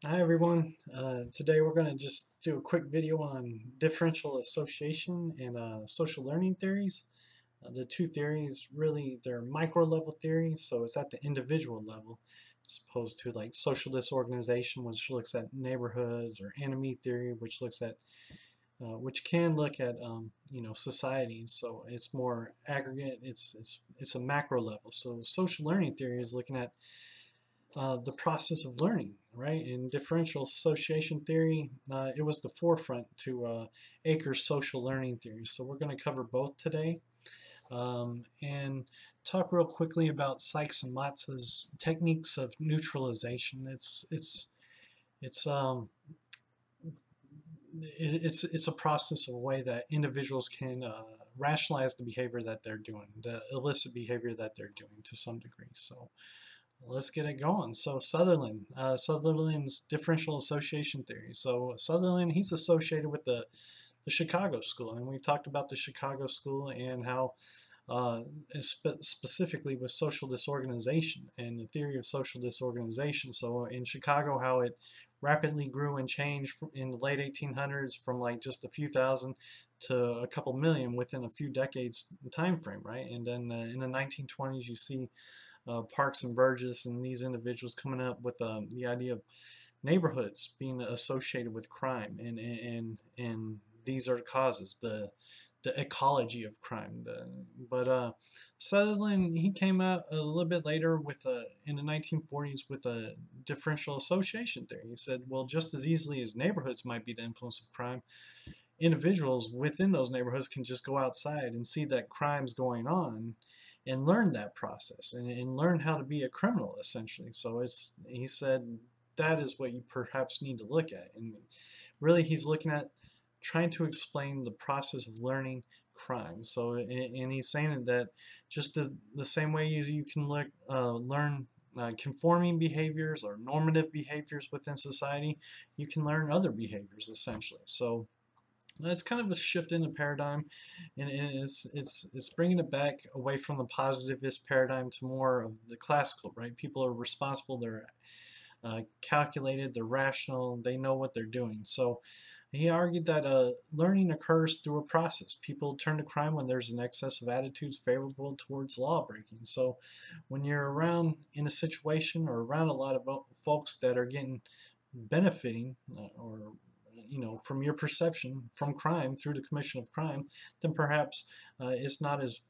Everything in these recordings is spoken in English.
Hi everyone. Today we're going to just do a quick video on differential association and social learning theories. The two theories really they're micro level theories, so it's at the individual level, as opposed to like social disorganization, which looks at neighborhoods, or enemy theory, which looks at which can look at societies. So it's more aggregate. It's a macro level. So social learning theory is looking at the process of learning, right? In differential association theory, it was the forefront to Akers' social learning theory. So we're going to cover both today and talk real quickly about Sykes and Matza's techniques of neutralization. It's a process of a way that individuals can rationalize the behavior that they're doing, the illicit behavior that they're doing to some degree. So let's get it going. So Sutherland's differential association theory. So Sutherland, he's associated with the Chicago School, and we've talked about the Chicago School and how uh, specifically with social disorganization and the theory of social disorganization. So in Chicago, how it rapidly grew and changed in the late 1800s from like just a few thousand to a couple million within a few decades time frame, right? And then in the 1920s, you see Parks and Burgess and these individuals coming up with the idea of neighborhoods being associated with crime, and these are causes, the ecology of crime. But Sutherland, he came out a little bit later with in the 1940s with a differential association theory. He said, well, just as easily as neighborhoods might be the influence of crime, individuals within those neighborhoods can just go outside and see that crime's going on and learn that process and learn how to be a criminal essentially. So he said that is what you perhaps need to look at. And really he's looking at trying to explain the process of learning crime. So and he's saying that just the same way you can learn conforming behaviors or normative behaviors within society, you can learn other behaviors essentially. So it's kind of a shift in the paradigm, and it's bringing it back away from the positivist paradigm to more of the classical, right? People are responsible, they're calculated, they're rational, they know what they're doing. So he argued that learning occurs through a process. People turn to crime when there's an excess of attitudes favorable towards law breaking. So when you're around in a situation or around a lot of folks that are getting benefiting or from your perception from crime through the commission of crime, then perhaps it's not as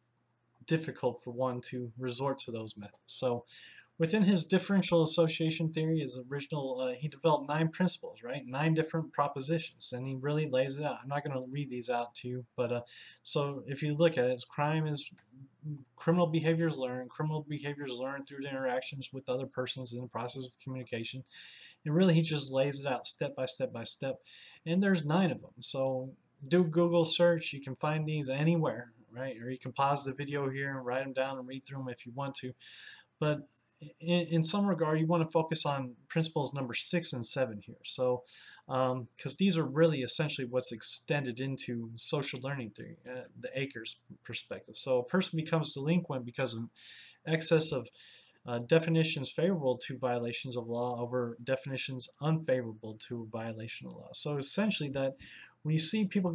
difficult for one to resort to those methods. So within his differential association theory, his original, he developed 9 principles, right? 9 different propositions, and he really lays it out. I'm not going to read these out to you, but so if you look at it, criminal behaviors learned through the interactions with other persons in the process of communication. And really, he just lays it out step by step by step. And there's 9 of them. So do Google search. You can find these anywhere, right? Or you can pause the video here and write them down and read through them if you want to. But in some regard, you want to focus on principles number 6 and 7 here. So, because these are really essentially what's extended into social learning theory, the Akers perspective. So a person becomes delinquent because of excess of definitions favorable to violations of law over definitions unfavorable to violation of law. So essentially that when you see people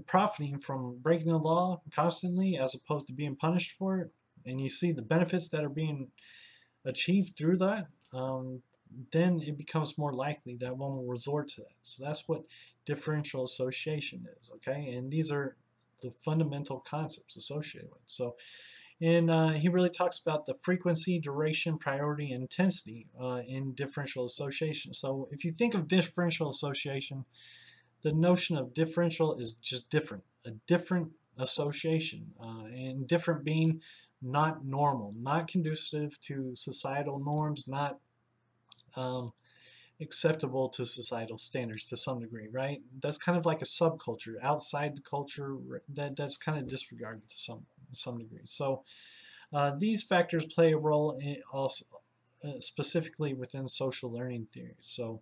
profiting from breaking the law constantly as opposed to being punished for it, and you see the benefits that are being achieved through that, then it becomes more likely that one will resort to that. So that's what differential association is, okay? And these are the fundamental concepts associated with it. So and he really talks about the frequency, duration, priority, and intensity in differential association. So if you think of differential association, the notion of differential is just different, a different association, and different being not normal, not conducive to societal norms, not um, acceptable to societal standards to some degree, right? That's kind of like a subculture outside the culture that's kind of disregarded to some degree. So these factors play a role also specifically within social learning theory. So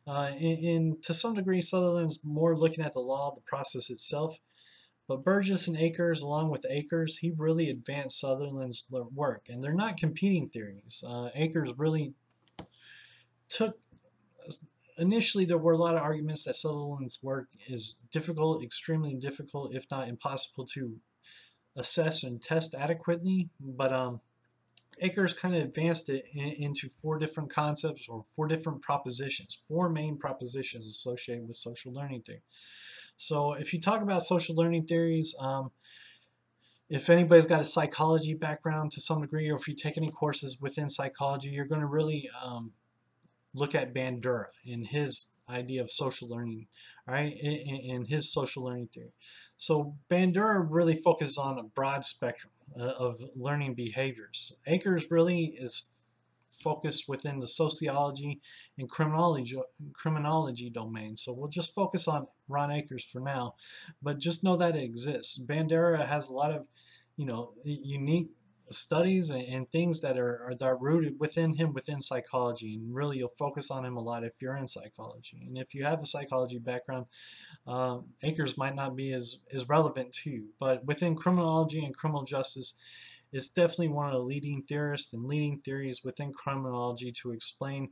to some degree, Sutherland's more looking at the law, the process itself. But Burgess and Akers, along with Akers, he really advanced Sutherland's work. And they're not competing theories. Akers really took initially there were a lot of arguments that Sutherland's work is difficult, extremely difficult, if not impossible to assess and test adequately, but Akers kind of advanced it into four different concepts or four different propositions, four main propositions associated with social learning theory. So if you talk about social learning theories, if anybody's got a psychology background to some degree, or if you take any courses within psychology, you're going to really look at Bandura and his idea of social learning, all right, in his social learning theory. So Bandura really focuses on a broad spectrum of learning behaviors. Akers really is focused within the sociology and criminology domain. So we'll just focus on Ron Akers for now, but just know that it exists. Bandura has a lot of, unique studies and things that are rooted within him within psychology, and really you'll focus on him a lot if you're in psychology. And if you have a psychology background, Akers might not be as relevant to you. But within criminology and criminal justice, it's definitely one of the leading theorists and leading theories within criminology to explain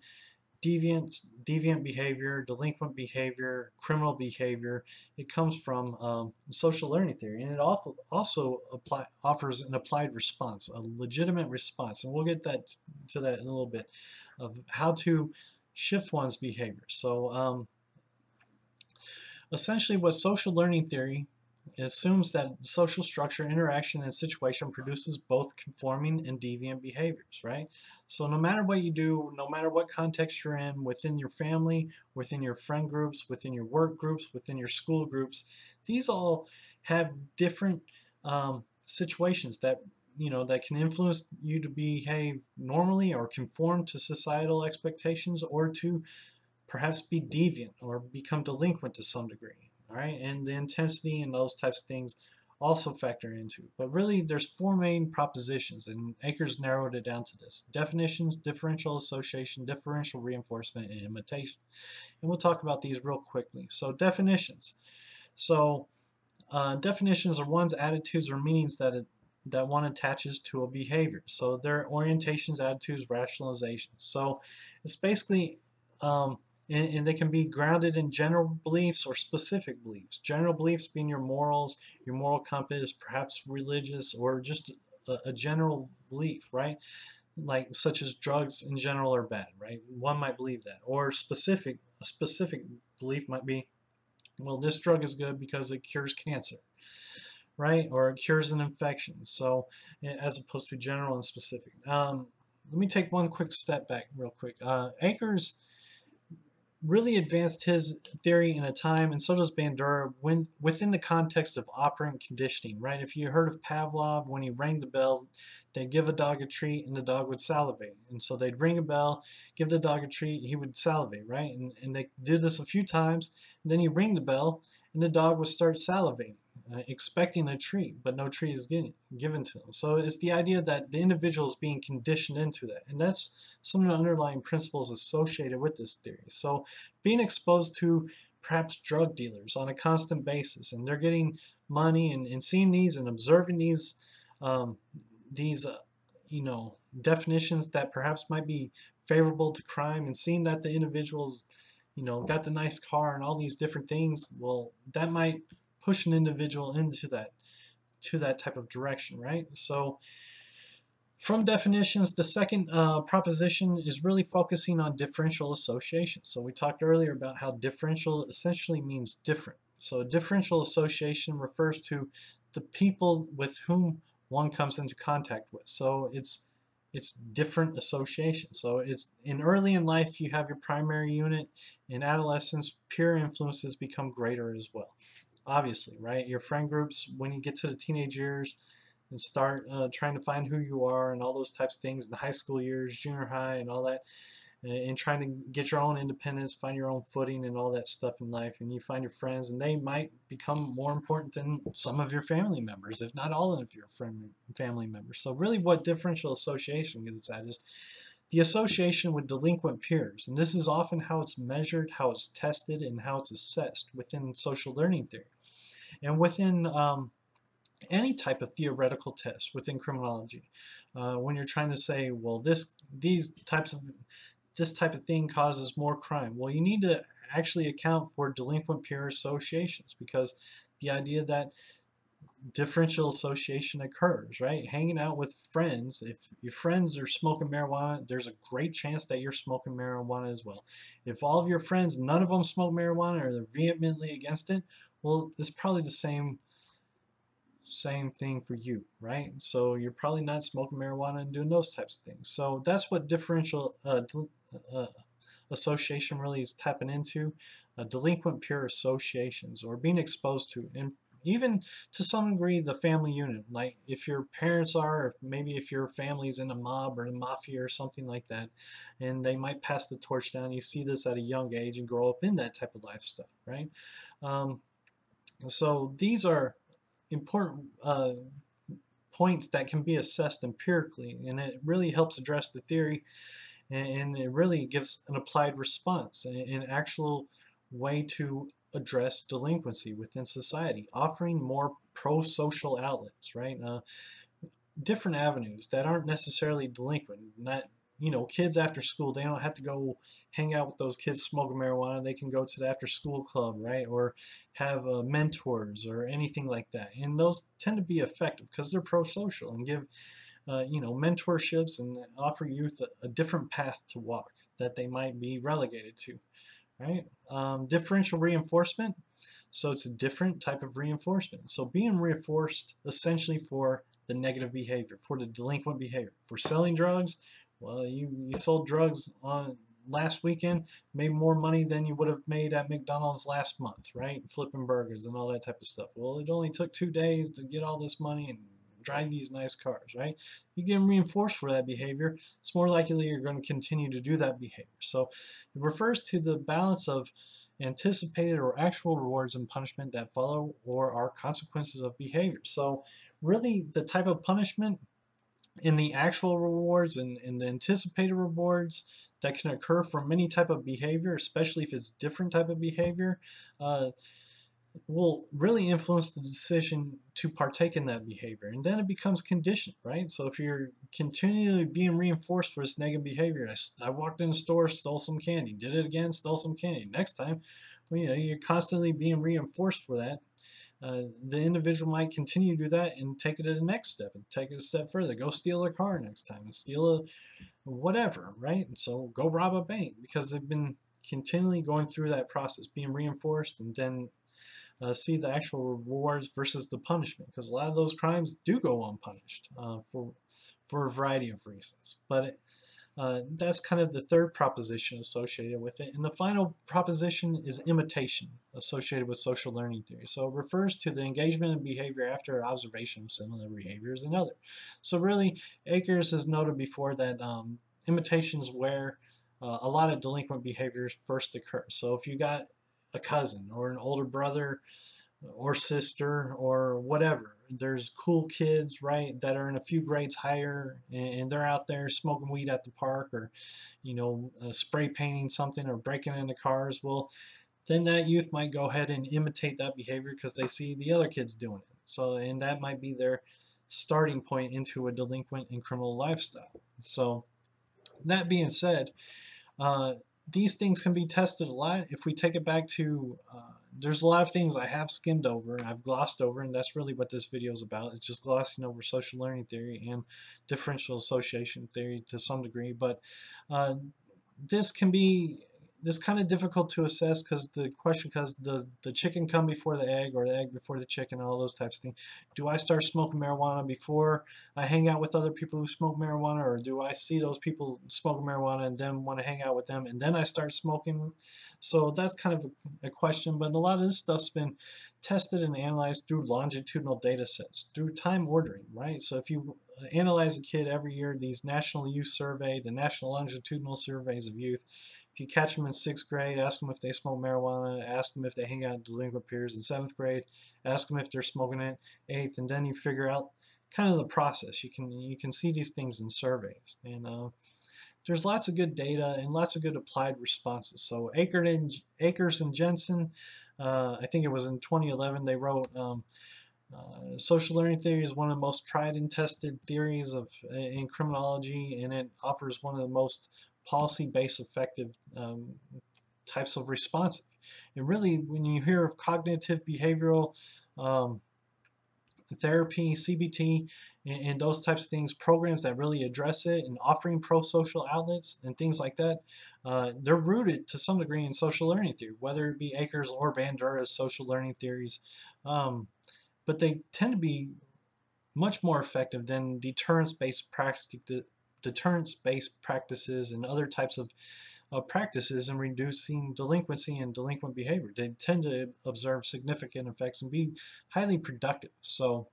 deviant behavior, delinquent behavior, criminal behavior. It comes from social learning theory, and it also offers an applied response, a legitimate response, and we'll get to that in a little bit, of how to shift one's behavior. So essentially what social learning theory assumes that social structure, interaction, and situation produces both conforming and deviant behaviors, right? So no matter what you do, no matter what context you're in, within your family, within your friend groups, within your work groups, within your school groups, these all have different situations that that can influence you to behave normally or conform to societal expectations, or to perhaps be deviant or become delinquent to some degree. All right, and the intensity and those types of things also factor into it. But really, there's four main propositions, and Akers narrowed it down to this: definitions, differential association, differential reinforcement, and imitation. And we'll talk about these real quickly. So definitions. So definitions are one's attitudes or meanings that one attaches to a behavior. So they're orientations, attitudes, rationalizations. So it's basically and they can be grounded in general beliefs or specific beliefs. General beliefs being your morals, your moral compass, perhaps religious, or just a general belief, right? Like such as drugs in general are bad, right? One might believe that. Or a specific belief might be, well, this drug is good because it cures cancer, right? Or it cures an infection. So as opposed to general and specific. Let me take one quick step back real quick. Akers really advanced his theory in a time, and so does Bandura, when within the context of operant conditioning, right? If you heard of Pavlov, when he rang the bell, they'd give a dog a treat and the dog would salivate. And so they'd ring a bell, give the dog a treat, he would salivate, right? And they did this a few times, and then you ring the bell and the dog would start salivating, expecting a treat, but no treat is given to them. So it's the idea that the individual is being conditioned into that. And that's some of the underlying principles associated with this theory. So being exposed to perhaps drug dealers on a constant basis, and they're getting money, and seeing these and observing these definitions that perhaps might be favorable to crime, and seeing that the individuals got the nice car and all these different things, well, that might push an individual into that type of direction, right? So from definitions, the second proposition is really focusing on differential association. So we talked earlier about how differential essentially means different. So differential association refers to the people with whom one comes into contact with. So it's different association. So it's early in life, you have your primary unit. In adolescence, peer influences become greater as well. Obviously, right? Your friend groups, when you get to the teenage years and start trying to find who you are and all those types of things in the high school years, junior high and all that, and trying to get your own independence, find your own footing and all that stuff in life, and you find your friends, and they might become more important than some of your family members, if not all of your family members. So really what differential association gets at is the association with delinquent peers, and this is often how it's measured, how it's tested, and how it's assessed within social learning theory. And within any type of theoretical test within criminology, when you're trying to say, well, these types of this type of thing causes more crime? Well, you need to actually account for delinquent peer associations, because the idea that differential association occurs, right? Hanging out with friends, if your friends are smoking marijuana, there's a great chance that you're smoking marijuana as well. If all of your friends, none of them smoke marijuana or they're vehemently against it, well, it's probably the same thing for you, right? So you're probably not smoking marijuana and doing those types of things. So that's what differential association really is tapping into, delinquent peer associations, or being exposed to, and even to some degree the family unit. Like if your parents are, or maybe if your family's in a mob or the mafia or something like that, and they might pass the torch down. You see this at a young age and grow up in that type of lifestyle, right? Um, so these are important points that can be assessed empirically, and it really helps address the theory, and it really gives an applied response, an actual way to address delinquency within society, offering more pro-social outlets, right? Different avenues that aren't necessarily delinquent. Not, kids after school, they don't have to go hang out with those kids smoking marijuana. They can go to the after school club, right? Or have mentors or anything like that. And those tend to be effective because they're pro-social and give mentorships and offer youth a different path to walk that they might be relegated to, right? Differential reinforcement. So it's a different type of reinforcement. So being reinforced essentially for the negative behavior, for the delinquent behavior. For selling drugs, well, you sold drugs on last weekend, made more money than you would have made at McDonald's last month, right? Flipping burgers and all that type of stuff. Well, it only took 2 days to get all this money and drive these nice cars, right? You get reinforced for that behavior, it's more likely you're going to continue to do that behavior. So it refers to the balance of anticipated or actual rewards and punishment that follow or are consequences of behavior. So really the type of punishment in the actual rewards and the anticipated rewards that can occur from any type of behavior, especially if it's different type of behavior, uh, will really influence the decision to partake in that behavior. And then it becomes conditioned, right? So if you're continually being reinforced for this negative behavior, I walked in the store, stole some candy, did it again, stole some candy. Next time, well, you're constantly being reinforced for that. The individual might continue to do that and take it to the next step and take it a step further. Go steal a car next time and steal a whatever, right? And so go rob a bank because they've been continually going through that process, being reinforced, and then see the actual rewards versus the punishment, because a lot of those crimes do go unpunished for a variety of reasons. But that's kind of the third proposition associated with it. And the final proposition is imitation, associated with social learning theory. So it refers to the engagement in behavior after observation of similar behaviors and other. So really, Akers has noted before that imitation is where a lot of delinquent behaviors first occur. So if you got a cousin or an older brother or sister or whatever, there's cool kids, right, that are in a few grades higher, and they're out there smoking weed at the park, or spray painting something or breaking into cars. Well, then that youth might go ahead and imitate that behavior because they see the other kids doing it. So, and that might be their starting point into a delinquent and criminal lifestyle. So that being said, these things can be tested a lot. If we take it back to, there's a lot of things I have skimmed over and I've glossed over, and that's really what this video is about. It's just glossing over social learning theory and differential association theory to some degree. But this can be kind of difficult to assess because the chicken come before the egg, or the egg before the chicken, all those types of things. Do I start smoking marijuana before I hang out with other people who smoke marijuana, or do I see those people smoking marijuana and then want to hang out with them and then I start smoking? So that's kind of a question, but a lot of this stuff's been tested and analyzed through longitudinal data sets, through time ordering, right? So if you analyze a kid every year, these National Youth Survey, the National Longitudinal Surveys of Youth, if you catch them in 6th grade, ask them if they smoke marijuana, ask them if they hang out with delinquent peers. In 7th grade, ask them if they're smoking it. 8th, and then you figure out kind of the process. You can see these things in surveys, and there's lots of good data and lots of good applied responses. So Akers and Jensen, I think it was in 2011, they wrote social learning theory is one of the most tried and tested theories in criminology, and it offers one of the most policy-based effective types of responsive. And really, when you hear of cognitive behavioral therapy, CBT, and those types of things, programs that really address it and offering pro-social outlets and things like that, they're rooted to some degree in social learning theory, whether it be Akers or Bandura's social learning theories. But they tend to be much more effective than deterrence-based practices and other types of practices in reducing delinquency and delinquent behavior. They tend to observe significant effects and be highly productive. So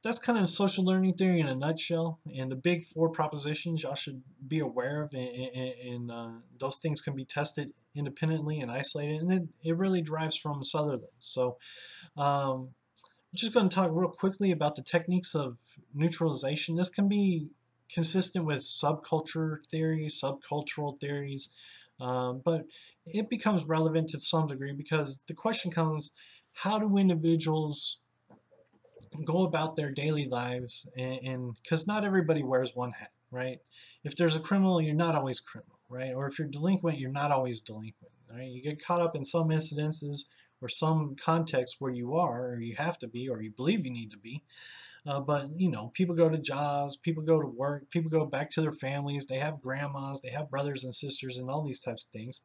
that's kind of social learning theory in a nutshell. And the big four propositions y'all should be aware of, and those things can be tested independently and isolated. And it really derives from Sutherland. So I'm just going to talk real quickly about the techniques of neutralization. This can be consistent with subculture theories, subcultural theories, but it becomes relevant to some degree because the question comes, how do individuals go about their daily lives? And because not everybody wears one hat, right? If there's a criminal, you're not always criminal, right? Or if you're delinquent, you're not always delinquent, right? You get caught up in some incidences or some context where you are, or you have to be, or you believe you need to be. But you know, people go to jobs, people go to work, people go back to their families, they have grandmas, they have brothers and sisters, and all these types of things.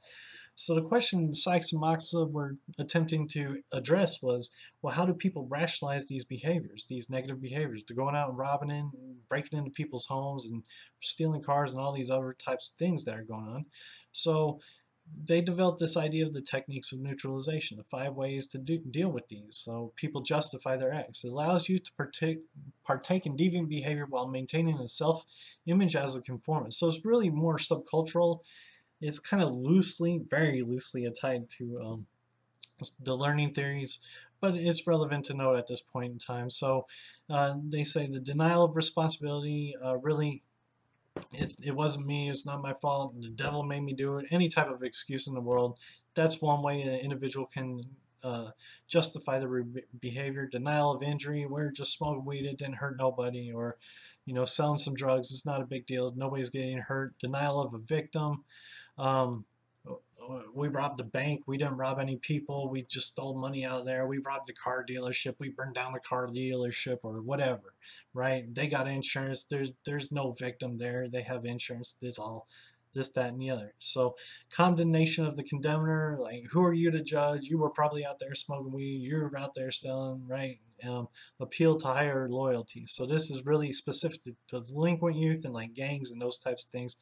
So the question Sykes and Matza were attempting to address was, well, how do people rationalize these behaviors, these negative behaviors? They're going out and robbing and breaking into people's homes and stealing cars and all these other types of things that are going on. So they developed this idea of the techniques of neutralization, the 5 ways to deal with these. So people justify their acts. It allows you to partake in deviant behavior while maintaining a self-image as a conformist. So it's really more subcultural. It's kind of loosely, very loosely tied to the learning theories, but it's relevant to note at this point in time. So they say the denial of responsibility really, it wasn't me, it's not my fault, the devil made me do it, any type of excuse in the world. That's one way an individual can justify their behavior. Denial of injury, we're just smoking weed, it didn't hurt nobody, or selling some drugs, it's not a big deal, nobody's getting hurt. Denial of a victim. um, we robbed the bank, we didn't rob any people, we just stole money out of there. We robbed the car dealership, we burned down the car dealership, or whatever, right? They got insurance, there's no victim there, they have insurance, there's all this, that, and the other. So condemnation of the condemner, like, who are you to judge? You were probably out there smoking weed, you're out there selling, right? Appeal to higher loyalties. So this is really specific to delinquent youth and like gangs and those types of things.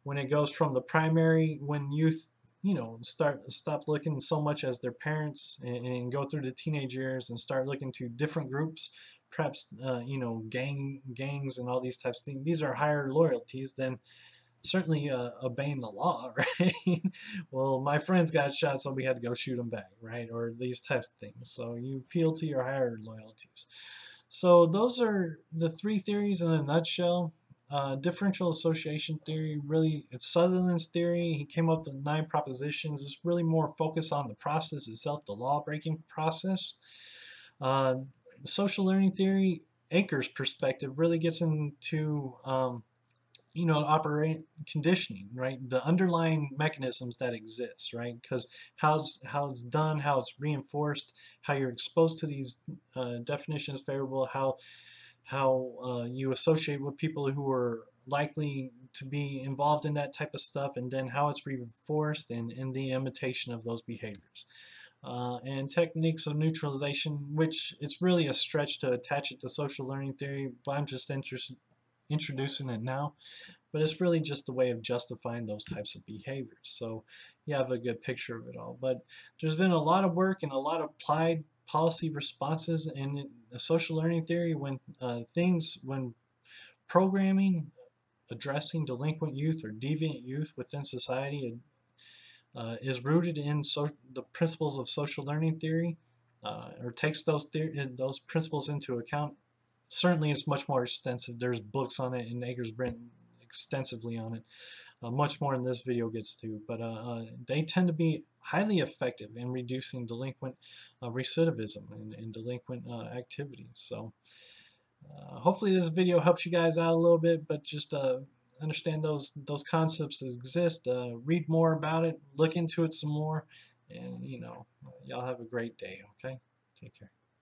When it goes from the primary, when youth stop looking so much as their parents, and go through the teenage years and start looking to different groups, perhaps gangs and all these types of things. These are higher loyalties than certainly obeying the law, right? Well, my friends got shot, so we had to go shoot them back, right? Or these types of things. So you appeal to your higher loyalties. So those are the 3 theories in a nutshell. Differential association theory, really, it's Sutherland's theory. He came up with 9 propositions. It's really more focused on the process itself, the law-breaking process. Social learning theory, Akers' perspective, really gets into operate conditioning, right? The underlying mechanisms that exist, right? Because how it's done, how it's reinforced, how you're exposed to these definitions favorable, how you associate with people who are likely to be involved in that type of stuff, and then how it's reinforced in the imitation of those behaviors. And techniques of neutralization, which it's really a stretch to attach it to social learning theory, but I'm just introducing it now. But it's really just a way of justifying those types of behaviors. So you have a good picture of it all. But there's been a lot of work and a lot of applied policy responses in social learning theory when programming, addressing delinquent youth or deviant youth within society is rooted in the principles of social learning theory, or takes those principles into account. Certainly it's much more extensive. There's books on it, and Akers written extensively on it, much more than this video gets to, but they tend to be highly effective in reducing delinquent recidivism and delinquent activities. So hopefully this video helps you guys out a little bit, but just understand those concepts exist. Read more about it, look into it some more, and y'all have a great day. Okay, take care.